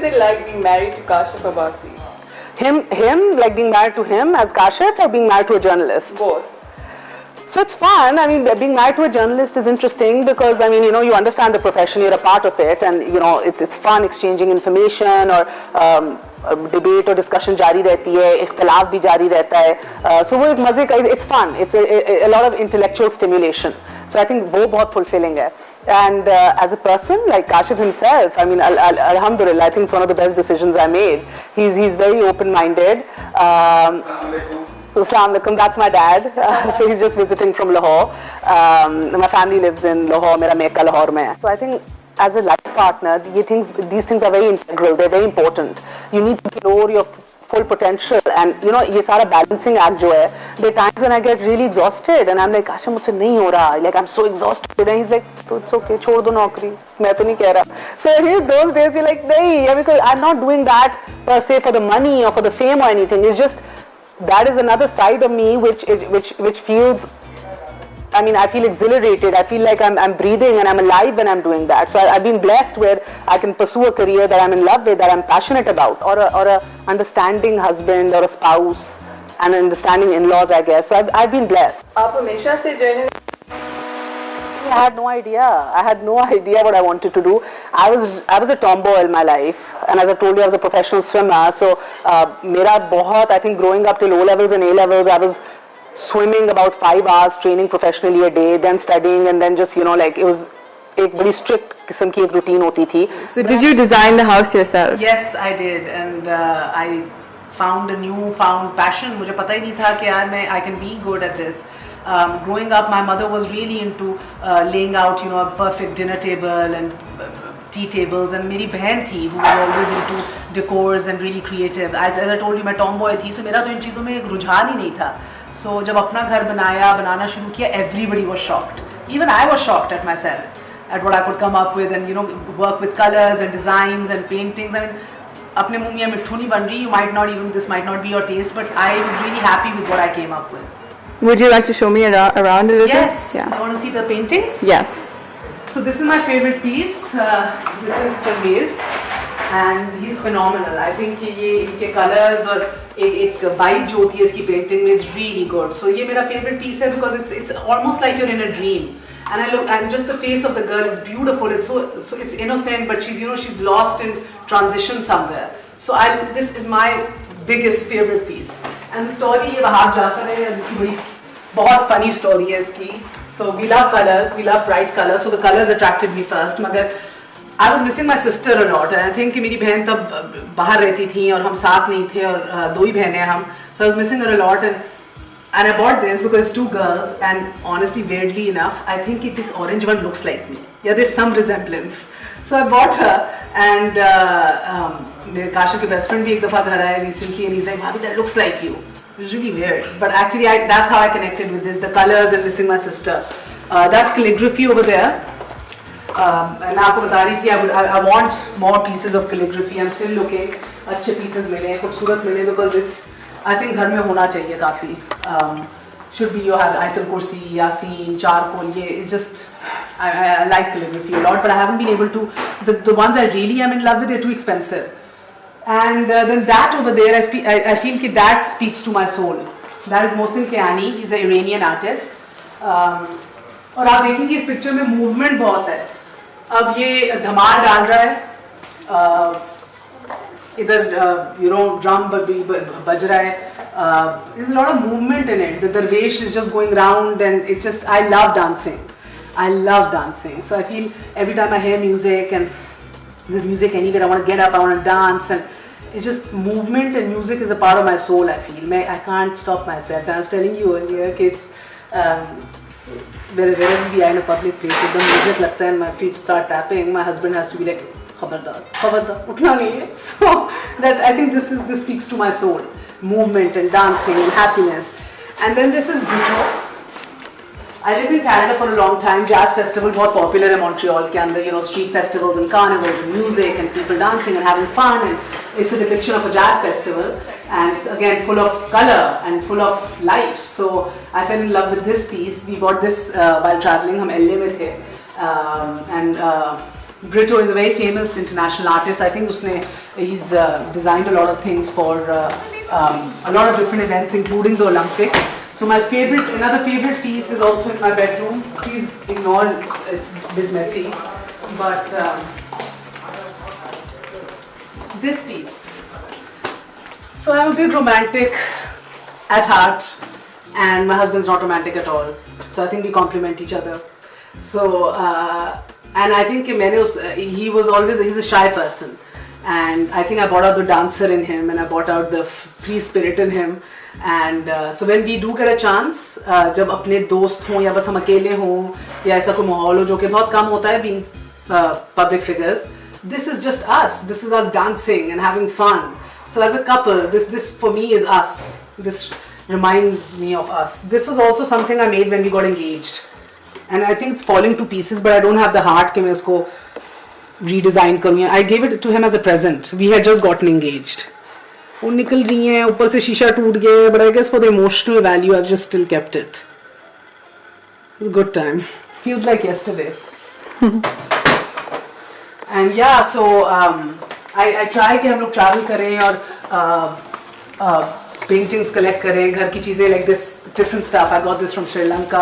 is it like being married to Kashif Abbasi? Him, like being married to him as Kashif, or being married to a journalist? Both. So it's fun. I mean, being married to a journalist is interesting because, I mean, you know, you understand the profession, you're a part of it, and you know, it's fun exchanging information, or debate or discussion jari rehti hai, ikhtilaf bhi jari rehta hai. So वो एक मजे का, it's fun. It's a lot of intellectual stimulation. So I think वो बहुत fulfilling hai. And as a person, like Kashif himself, I mean, alhamdulillah, I think it's one of the best decisions I made. He's very open-minded. Assalamu alaikum, that's my dad. So he's just visiting from Lahore. My family lives in Lahore, mera meka Lahore mein hai. So I think as a life partner, these things are very integral, they're very important. You need to explore your full potential, and you know, ये सारा balancing act जो है, there are times when I get really exhausted and I'm like, Kashif मुझसे नहीं हो रहा, like I'm so exhausted, and he's like, तो it's okay, छोड़ दो नौकरी, मैं तो नहीं कह रहा. So those days you're like, नहीं, because I'm not doing that per se for the money or for the fame or anything. It's just that is another side of me which feels, I mean, I feel exhilarated. I feel like I'm breathing and I'm alive when I'm doing that. So I've been blessed where I can pursue a career that I'm in love with, that I'm passionate about, or a understanding husband or a spouse, and understanding in-laws, I guess. So I've been blessed. आप हमेशा से journalist. I had no idea. I had no idea what I wanted to do. I was a tomboy in my life, and as I told you, I was a professional swimmer. So मेरा बहुत, I think, growing up till O levels and A levels, I was swimming about 5 hours, training professionally a day, then studying, and then just, you know, like, it was एक बड़ी strict किस्म की एक routine होती थी. So did you design the house yourself? Yes, I did, and I found a newfound passion. मुझे पता ही नहीं था कि यार मैं I can be good at this. Growing up, my mother was really into laying out, you know, a perfect dinner table and tea tables, and मेरी बहन थी who was always into decors and really creative. As I told you, मैं tomboy थी, so मेरा तो इन चीज़ों में एक रुझान ही नहीं था. So जब अपना घर बनाना शुरू किया, everybody was shocked. Even I was shocked at myself, at what I could come up with, and you know, work with colors and designs and paintings. I mean, अपने मुँह में मिट्ठू नहीं बन रही. This might not be your taste, but I was really happy with what I came up with. Would you like to show me around a little? Yes. Yeah. You want to see the paintings? Yes. So this is my favorite piece. This is Tanvez, and he's phenomenal. I think ये इनके colors और एक vibe जो होती है इसकी painting में is really good. So ये मेरा favorite piece है because it's almost like you're in a dream. And I look, and just the face of the girl, it's beautiful. It's so it's innocent, but she's lost in transition somewhere. So this is my biggest favorite piece. And the story ये वहाब जाफर है, इसकी बड़ी बहुत funny story है इसकी. So we love colors, we love bright colors. So the colors attracted me first. मगर I was missing my sister a lot, and I think कि मेरी बहन तब बाहर रहती थी और हम साथ नहीं थे, और दो ही बहनें हैं हम. So I was missing her a lot, and I bought this because it's two girls, and honestly, weirdly enough, I think this orange one looks like me. Yeah, there's some resemblance. So I bought her, and मेरे Kashif के best friend भी एक दफा घर आए recently, and he's like, "Bhabhi, that looks like you." It was really weird, but actually, that's how I connected with this. The colors and missing my sister. That's calligraphy over there. मैं आपको बता रही थी, I want more pieces of calligraphy. I'm still looking. अच्छे pieces मिले, खूबसूरत मिले, because it's, I think घर में होना चाहिए काफी. Should be, you have Ayatul Kursi, Yasin, Charcoal. It's just, I like calligraphy a lot, but I haven't been able to. The ones I really am in love with, they're too expensive. And then that over there, I feel that speaks to my soul. That is Mohsin Kiani. He's an Iranian artist. और आप देखेंगे इस picture में movement बहुत है. अब ये धमाल डाल रहा है, इधर you know drum बज रहा है. There's a lot of movement in it. The darwish is just going round, and it's just, I love dancing. I love dancing. So I feel every time I hear music, and there's music anywhere, I want to get up, I want to dance, and it's just movement, and music is a part of my soul. I feel I can't stop myself. I was telling you earlier, kids. Wherever we are in a public place, if the music लगता है and my feet start tapping, my husband has to be like, खबरदार, उठना नहीं है. So that, I think this speaks to my soul, movement and dancing and happiness. And then this is Brito. I lived in Canada for a long time. Jazz festival बहुत popular है Montreal के अंदर, you know, street festivals and carnivals and music and people dancing and having fun, and it's a depiction of a jazz festival, and it's again full of color and full of life. So I fell in love with this piece. We bought this while traveling. हम LA में थे, and Brito is a very famous international artist. I think he's designed a lot of things for a lot of different events, including the Olympics. So another favorite piece is also in my bedroom. Please ignore, it's a bit messy. But this piece. So I'm a big romantic at heart, and my husband's not romantic at all. So I think we complement each other. So and I think he's a shy person, and I think I brought out the dancer in him, and I brought out the free spirit in him. And so when we do get a chance, जब अपने दोस्त हों या बस हम अकेले हों या ऐसा कोई माहौल हो जो कि बहुत कम होता है being public figures, this is just us. This is us dancing and having fun. So as a couple, this for me is us. This reminds me of us. This was also something I made when we got engaged. And I think it's falling to pieces, but I don't have the heart कि मैं इसको redesign करूँ. I gave it to him as a present. We had just gotten engaged. वो निकल रही हैं, ऊपर से शीशा टूट गया, but I guess for the emotional value, I've just still kept it. It's a good time. Feels like yesterday. And yeah, so I try कि हम लोग travel करें और paintings collect करें, घर की चीज़ें like this. Different stuff. I got this from Sri Lanka.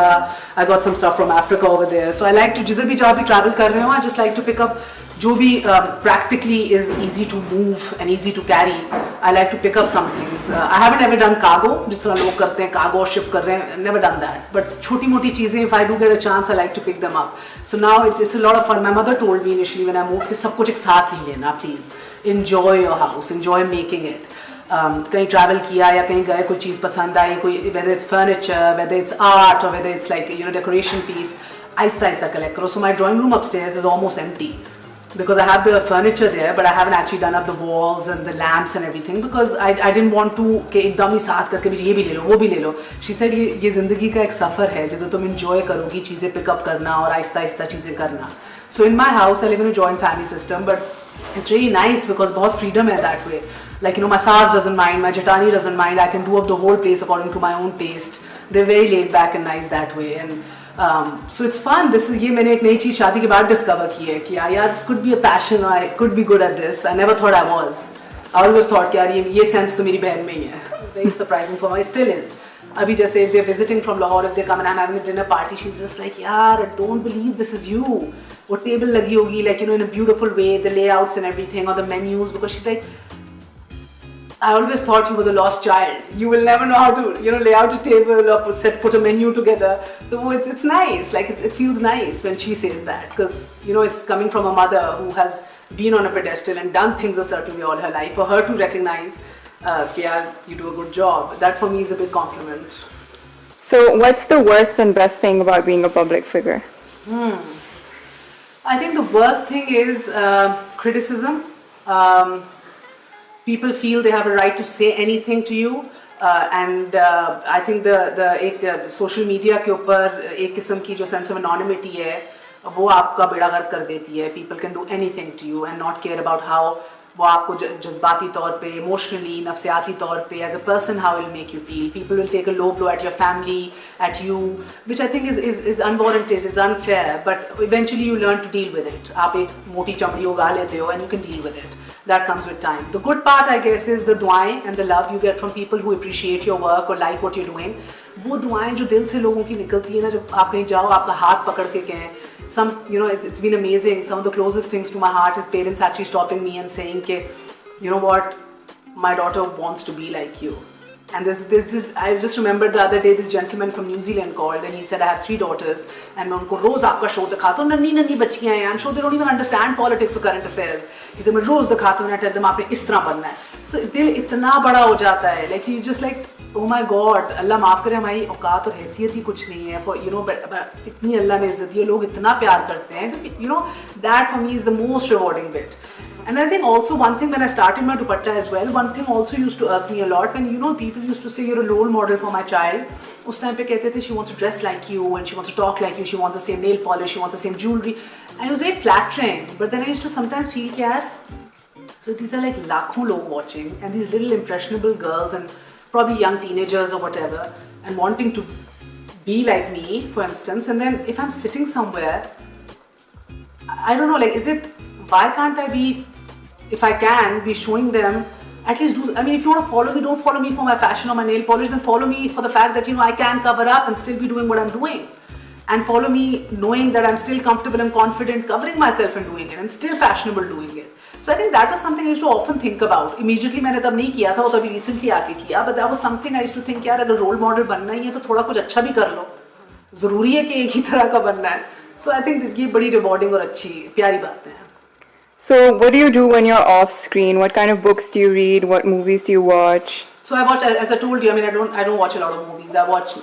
I got some stuff from Africa over there. So I like to, जिधर भी जहाँ भी travel कर रहे हो, I just like to pick up जो भी practically is easy to move and easy to carry. I like to pick up some things. I haven't ever done cargo, जिस तरह लोग करते हैं cargo ship कर रहे हैं. Never done that. But छोटी मोटी चीजें, if I do get a chance, I like to pick them up. So now it's a lot of fun. My mother told me initially when I moved कि सब कुछ एक साथ नहीं लेना, please. Enjoy your house. Enjoy making it. कहीं travel किया या कहीं गए, कोई चीज़ पसंद आई, कोई whether it's furniture, whether it's art or whether it's like decoration piece, Aahista Aahista collect करो. So my drawing room upstairs is almost empty because I have the furniture there, but I haven't actually done up the walls and the lamps and everything because I didn't want to कि एकदम ही साथ करके भी ये भी ले लो, वो भी ले लो. She said ये ज़िंदगी का एक सफ़र है जिधर तुम enjoy करोगी चीज़ें pick up करना और आहिस्ता आहिस्ता चीज़ें करना. So in my house I live in a joint family system, but it's really nice because बहुत freedom है that way. Like my Saas doesn't mind, my Jatani doesn't mind. I can do up the whole place according to my own taste. They're very laid back and nice that way, and so it's fun. ये मैंने एक नई चीज़ शादी के बाद discover की है कि यार this could be a passion. Or I could be good at this. I never thought I was. I always thought कि यार ये sense तो मेरी बहन में ही है. Very surprising for me. It still is. अभी जैसे if they're visiting from Lahore, if they come and I'm having a dinner party, she's just like यार I don't believe this is you. वो table लगी होगी like in a beautiful way, the layouts and everything or the menus, because she's like, I always thought you were the lost child. You will never know how to, lay out a table or put a menu together. So it's nice. Like it feels nice when she says that because it's coming from a mother who has been on a pedestal and done things a certain way all her life. For her to recognize, you do a good job. That for me is a big compliment. So what's the worst and best thing about being a public figure? I think the worst thing is criticism. People feel they have a right to say anything to you, and I think एक social media के ऊपर एक किस्म की जो sense of anonymity है, वो आपका बेड़ा गर्क कर देती है. People can do anything to you and not care about how वो आपको जज्बाती तौर पे, emotionally, नफ्सियाती तौर पे, as a person, how it will make you feel. People will take a low blow at your family, at you, which I think is unwarranted, is unfair, but eventually you learn to deal with it. आप एक मोटी चमड़ी उगा लेते हो and you can deal with it. That comes with time. The good part, I guess, is the दुआएं and the love you get from people who appreciate your work or like what you're doing. वो दुआएं जो दिल से लोगों की निकलती है ना, जब आप कहीं जाओ, आपका हाथ पकड़ के कहें. Some, it's been amazing. Some of the closest things to my heart is parents actually stopping me and saying, you know what, my daughter wants to be like you. And there's this, I just remembered the other day, this gentleman from New Zealand called and he said, I have 3 daughters and मैं उनको रोज आपका show दिखाता हूँ, नन्ही बच्चियाँ हैं, I'm sure they don't even understand politics or current affairs. He said, मैं रोज दिखाता हूँ, I tell them आपने इस तरह बनना है. So दिल इतना बड़ा हो जाता है, like you just like, oh my God, अल्लाह माफ़ करे, हमारी औकात और हैसियत ही कुछ नहीं है. For इतनी अल्लाह ने इज़्ज़त दी है, लोग इतना प्यार करते हैं. That for me is the most rewarding bit. And I think also one thing when I started my dupatta as well, one thing also used to irk me a lot when people used to say you're a role model for my child. उस time पे कहते थे she wants to dress like you and she wants to talk like you, she wants the same nail polish, she wants the same jewelry. And it was very flattering. But then I used to sometimes feel कि यार, so these are like लाखों लोग watching and these little impressionable girls and probably young teenagers or whatever and wanting to be like me, for instance. And then if I'm sitting somewhere I don't know, like, why can't I be, if I can, be showing them, at least do, I mean, if you want to follow me, don't follow me for my fashion or my nail polish, then follow me for the fact that, I can cover up and still be doing what I'm doing. And follow me knowing that I'm still comfortable and confident covering myself and doing it, and still fashionable doing it. So I think that was something I used to often think about. Immediately मैंने तब नहीं किया था, वो तभी recently आके किया, but that was something I used to think, यार अगर role model बनना ही है तो थोड़ा कुछ अच्छा भी कर लो. ज़रूरी है कि एक ही तरह का बनना है. So I think ये बड़ी rewarding और अच्छी प्यारी बात है. So what do you do when you're off screen? What kind of books do you read? What movies do you watch? So I watch, as I told you, I mean, I don't watch a lot of movies. I watch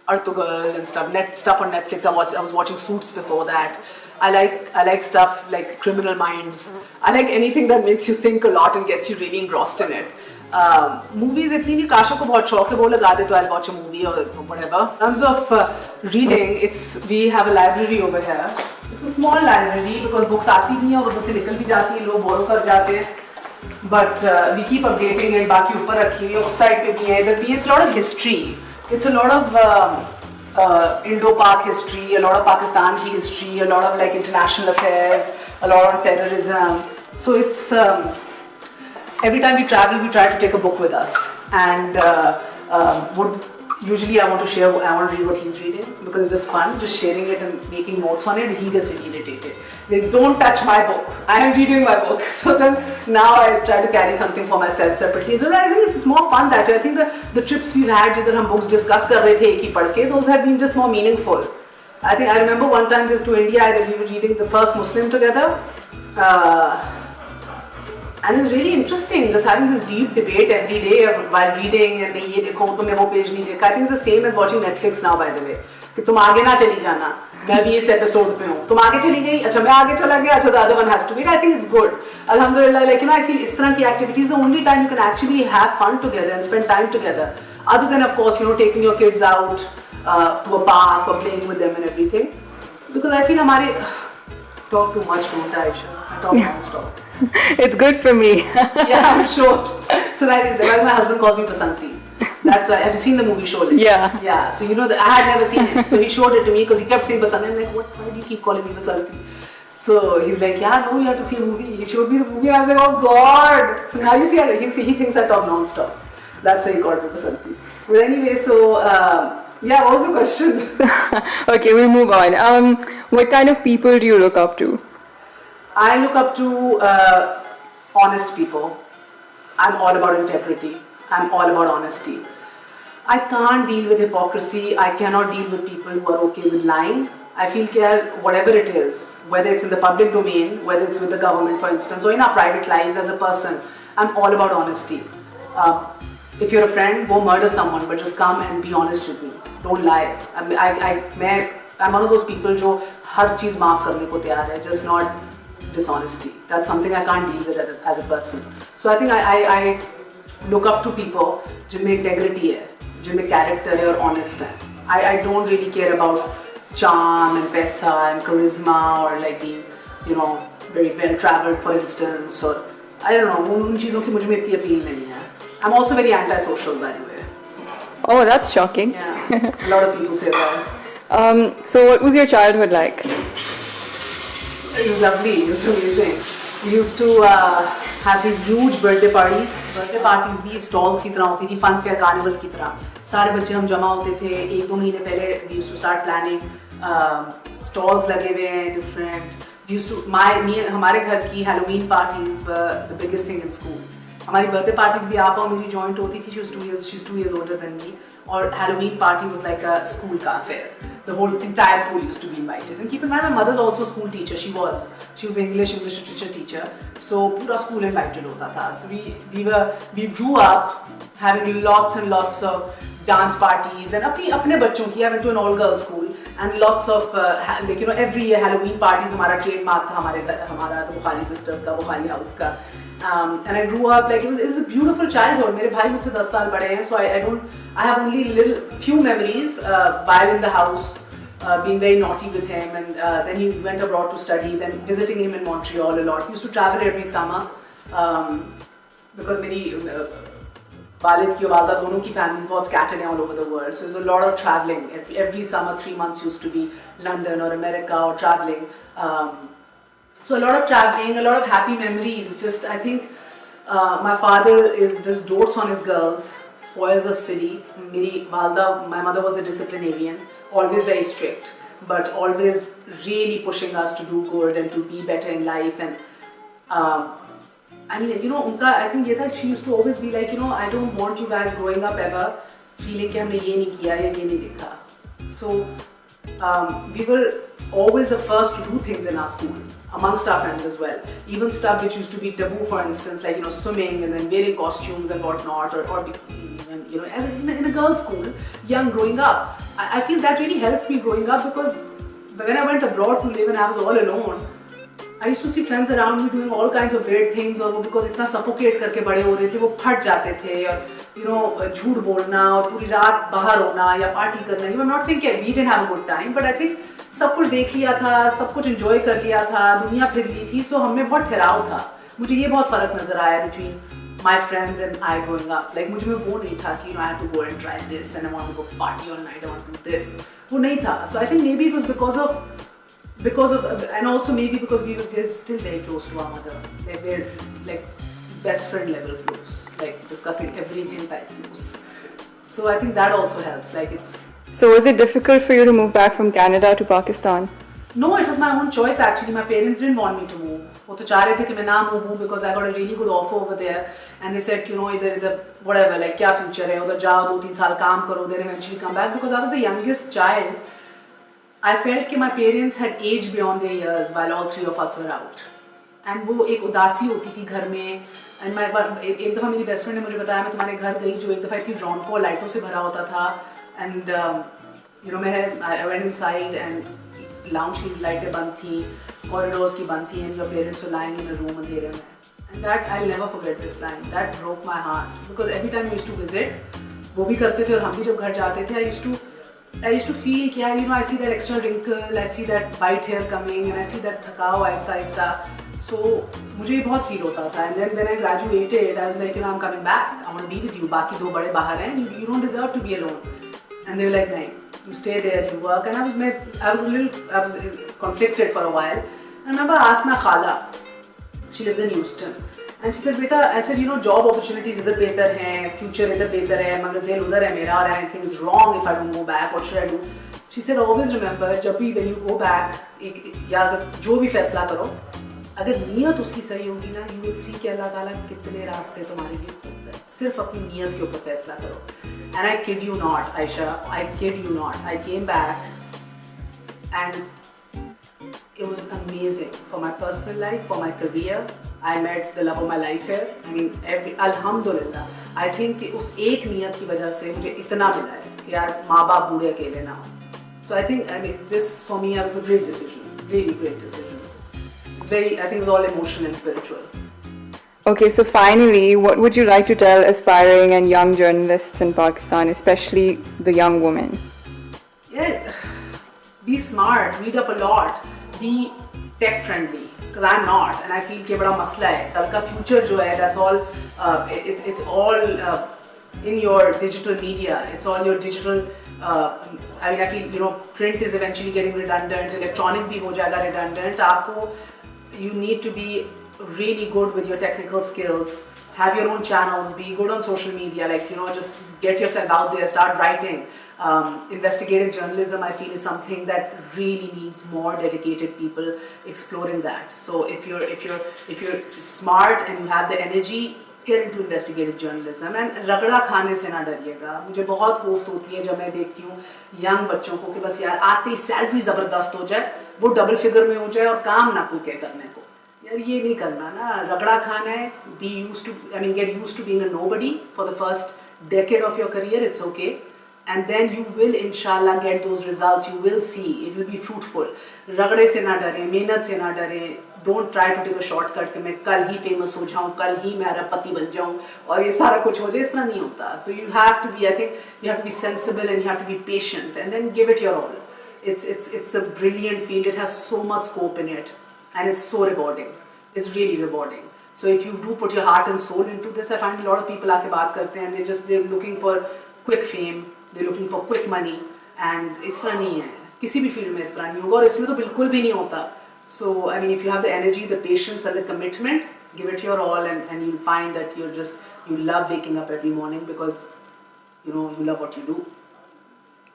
Artugal and stuff on Netflix. I was watching Suits before that. I like stuff like Criminal Minds. I like anything that makes you think a lot and gets you really engrossed in it. Movies, इतनी नहीं, काशा को बहुत शौक है, वो लगा दे तो I'll watch a movie or whatever. In terms of reading, we have a library over here. It's a small library because books आती नहीं है और बस से निकल भी जाती है, लोग borrow कर जाते हैं. But we keep updating it. बाकी ऊपर रखी हुई है, उस side पे भी है, इधर भी है. It's a lot of history. It's a lot of Indo-Pak history, a lot of Pakistan ki history, a lot of like international affairs, a lot on terrorism. So it's every time we travel, we try to take a book with us, and usually I want to read what he's reading because it's just fun, just sharing it and making notes on it. He gets really irritated. They don't touch my book. I am reading my book. So then now I try to carry something for myself separately. So I think it's more fun that way. I think the trips we've had, जिधर हम books discuss कर रहे थे एक ही पढ़ के, those have been just more meaningful. I remember one time to India, we were reading The First Muslim together. And it was really interesting, just having this deep debate every day while reading and ये देखो तुमने वो page नहीं देखा. I think it's the same as watching Netflix now, by the way. कि तुम आगे ना चली जाना, मैं भी इस एपिसोड पे हूँ, तुम आगे चली गई, अच्छा मैं आगे चला गया, अच्छा the other one has to wait. I think it's good. Alhamdulillah, like I feel इस तरह की activities the only time you can actually have fun together and spend time together. Other than of course taking your kids out to a park or playing with them and everything. Because I feel हमारे talk too much, don't I, Aisha? I talk non-stop. It's good for me. Yeah, I'm sure. So that's why my husband calls me Basanti. That's why. Have you seen the movie Sholay? Yeah. Yeah. So that I had never seen it. So he showed it to me because he kept saying Basanti. I'm like, why do you keep calling me Basanti? So he's like, yeah, no, you have to see a movie. He showed me the movie. I was like, oh God. So now you see, he thinks I talk non-stop. That's why he called me Basanti. But anyway, so yeah, what was the question? Okay, we'll move on. What kind of people do you look up to? I look up to honest people. I'm all about integrity. I'm all about honesty. I can't deal with hypocrisy. I cannot deal with people who are okay with lying. I feel whatever it is, whether it's in the public domain, whether it's with the government for instance, or in our private lives as a person, I'm all about honesty. If you're a friend, go murder someone, but just come and be honest with me. Don't lie. I'm one of those people who हर चीज़ माफ करने को तैयार है, just not dishonesty. That's something I can't deal with as a person. So I think I look up to people जिनमें integrity है, जिनमें character है और honest है. I don't really care about charm and paisa and charisma or like being very well traveled for instance, or I don't know, उन चीज़ों की मुझे में इतनी appeal नहीं है. I'm also very antisocial, by the way. Oh, that's shocking. Yeah, a lot of people say that. So what was your childhood like? It was lovely. It was amazing. We used to have these huge birthday parties. Birthday parties भी stalls की तरह होती थी, fun fair carnival की तरह. सारे बच्चे हम जमा होते थे. 1-2 महीने पहले we used to start planning. Stalls लगे हुए हैं different. We used to हमारे घर की Halloween parties were the biggest thing in school. हमारी birthday parties भी आप और मेरी joint होती थी. She's 2 years older than me. Or Halloween party was like a school affair. The whole entire school used to be invited. And keep in mind, my mother's also a school teacher. She was English literature teacher. So pura school invited hota tha. So we grew up having lots and lots of dance parties and apne bachon ki. I went to an all-girls school and lots of every year Halloween parties. Hamara trademark tha hamara the Bukhari sisters ka, Bukhari house ka. And I grew up like it was a beautiful childhood. मेरे भाई मुझसे 10 साल बड़े हैं, so I have only few memories while in the house, being very naughty with him, and then he went abroad to study, then visiting him in Montreal a lot. We used to travel every summer because मेरी वालिद की और वालदा दोनों की families बहुत scattered हैं all over the world. So there's a lot of traveling. Every summer, 3 months used to be London or America or traveling. So a lot of traveling, a lot of happy memories. Just I think my father is just dotes on his girls, spoils us silly. My mother was a disciplinarian, always very strict, but always really pushing us to do good and to be better in life. And I mean, you know, unka, I think ये था, she used to always be like, you know, I don't want you guys growing up ever feeling कि हमने ये नहीं किया या ये नहीं देखा. So we were always the first to do things in our school, amongst our friends as well. Even stuff which used to be taboo, for instance, like, you know, swimming and then wearing costumes and whatnot, or even, you know, in a girls' school, young growing up. I feel that really helped me growing up, because when I went abroad to live and I was all alone, I used to see friends around me doing all kinds of weird things, और वो because इतना suffocate करके बड़े हो रहे थे, वो फट जाते थे, और you know, झूठ बोलना और पूरी रात बाहर होना या पार्टी करना. I'm not saying that we didn't have a good time, but I think सब कुछ देख लिया था, सब कुछ enjoy कर लिया था, दुनिया फिर ली थी, so हमें बहुत ठहराव था. मुझे ये बहुत फर्क नजर आया between my friends and I growing up. Like मुझे में वो नहीं था कि, you know, I have to go and try this and I want to go party all night, I want to do this. वो नहीं था. So I think maybe it was because of, and also maybe because we were still very close to our mother. Like we're like best friend level close, like discussing everything type close. So I think that also helps. Like it's. So was it difficult for you to move back from Canada to Pakistan? No, it was my own choice actually. My parents didn't want me to move. वो तो चाह रहे थे कि मैं ना move because I got a really good offer over there, and they said, you know, इधर whatever, like क्या future है, उधर जाओ 2-3 साल काम करो, then eventually come back. Because I was the youngest child, I felt कि my parents had aged beyond their years while all three of us were out. And वो एक उदासी होती थी घर में. And एक दफ़ा मेरी बेस्ट फ्रेंड ने मुझे बताया, मैं तुम्हारे घर गई जो एक दफ़ा इतनी रौनकों लाइटों से भरा होता था. And you know, I went inside and lounge की लाइटें बंद थी, corridors की बंद थी, and your parents were lying in a room अंधेरे में. And that I'll never forget this line. That broke my heart, because every time we used to visit, वो भी करते थे और हम भी जब घर जाते थे, I used to feel कि यार, you know, I see that extra wrinkle, I see that white hair coming, and I see that थकाव Aahista Aahista. So मुझे बहुत फील होता था. And then when I graduated, I was like, you know, I'm coming back. I want to be with you. बाकी दो बड़े बाहर हैं. You don't deserve to be alone. And they were like, no, you stay there, you work. And I was conflicted for a while. And I remember I asked my khala. She lives in Houston. And she said, beta, I said, you know, job opportunities idhar behtar hain, future idhar behtar hai, magar dil udhar hai mera, or anything is wrong if I don't go back, what should I do? She said, always remember, jab bhi when you go back, ya jo bhi faisla karo, agar niyat uski sahi hogi na, you will see कि Allah ताला कितने रास्ते तुम्हारे लिए खोलता है. सिर्फ अपनी नियत के ऊपर फैसला करो. And I kid you not, Aisha, I kid you not, I came back and it was amazing for my personal life, for my career. I met the love of my life here. I mean, Alhamdulillah. I think कि उस एक नियत की वजह से मुझे इतना मिला है कि यार माँ बाप बूढ़े अकेले ना हो. So I think, I mean, this for me was a great decision, really great decision. It's very, I think it was all emotional and spiritual. Okay, so finally, what would you like to tell aspiring and young journalists in Pakistan, especially the young women? Yeah, be smart, read up a lot, be tech friendly, because I'm not, and I feel कि बड़ा मसला है. कल का future जो है, that's all, it's all in your digital media. It's all your digital. I mean, I feel, you know, print is eventually getting redundant. Electronic भी हो जाएगा redundant. आपको, you need to be really good with your technical skills. Have your own channels. Be good on social media. Like, you know, just get yourself out there. Start writing. Investigative journalism, I feel, is something that really needs more dedicated people exploring that. So if you're smart and you have the energy, get into investigative journalism. And रगड़ा खाने से ना डरिएगा. मुझे बहुत कोफ्त होती है जब मैं देखती हूँ young बच्चों को कि बस यार आते ही सैलरी ज़बरदस्त हो जाए, वो डबल फिगर में हो जाए और काम ना कोई करने को. यार ये नहीं करना ना. रगड़ा खाना है. Get used to being a nobody for the first decade of your career. It's okay. And then you will inshallah get those results. You will see it will be fruitful. रगड़े से ना डरें, मेहनत से ना डरें. Don't try to take a shortcut कि मैं कल ही famous हो जाऊँ, कल ही मैं अरबपति बन जाऊँ और ये सारा कुछ हो जाए. इस तरह नहीं होता. So you have to be, I think, you have to be sensible and you have to be patient and then give it your all. It's a brilliant field. It has so much scope in it and it's so rewarding. It's really rewarding. So if you do put your heart and soul into this, I find a lot of people आके बात करते हैं, they're looking for quick fame, they're looking for quick money, and इस तरह नहीं है, किसी भी फील्ड में इस तरह नहीं होगा, और इसमें तो बिल्कुल भी नहीं होता. So I mean, if you have the energy, the patience and the commitment, give it your all, and you'll find that you love waking up every morning because you know you love what you do.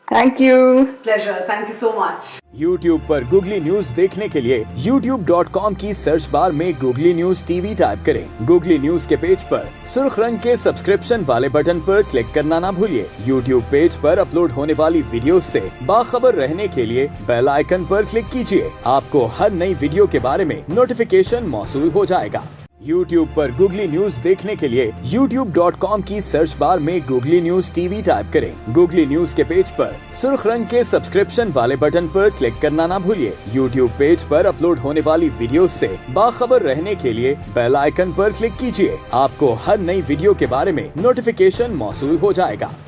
Thank you. Pleasure. Thank you so much. YouTube पर Googly News देखने के लिए youtube.com की search bar में Googly News TV type करें. Googly News के page पर सुर्ख रंग के सब्सक्रिप्शन वाले बटन पर क्लिक करना ना भूलिए. YouTube पेज पर अपलोड होने वाली वीडियोस से बाखबर रहने के लिए बेल आइकन पर क्लिक कीजिए. आपको हर नई वीडियो के बारे में नोटिफिकेशन मौसूल हो जाएगा. YouTube पर Googly News देखने के लिए youtube.com की सर्च बार में Googly News TV टाइप करें. Googly News के पेज पर सुर्ख रंग के सब्सक्रिप्शन वाले बटन पर क्लिक करना ना भूलिए. YouTube पेज पर अपलोड होने वाली वीडियोस से बाखबर रहने के लिए बेल आइकन पर क्लिक कीजिए. आपको हर नई वीडियो के बारे में नोटिफिकेशन मौसूल हो जाएगा.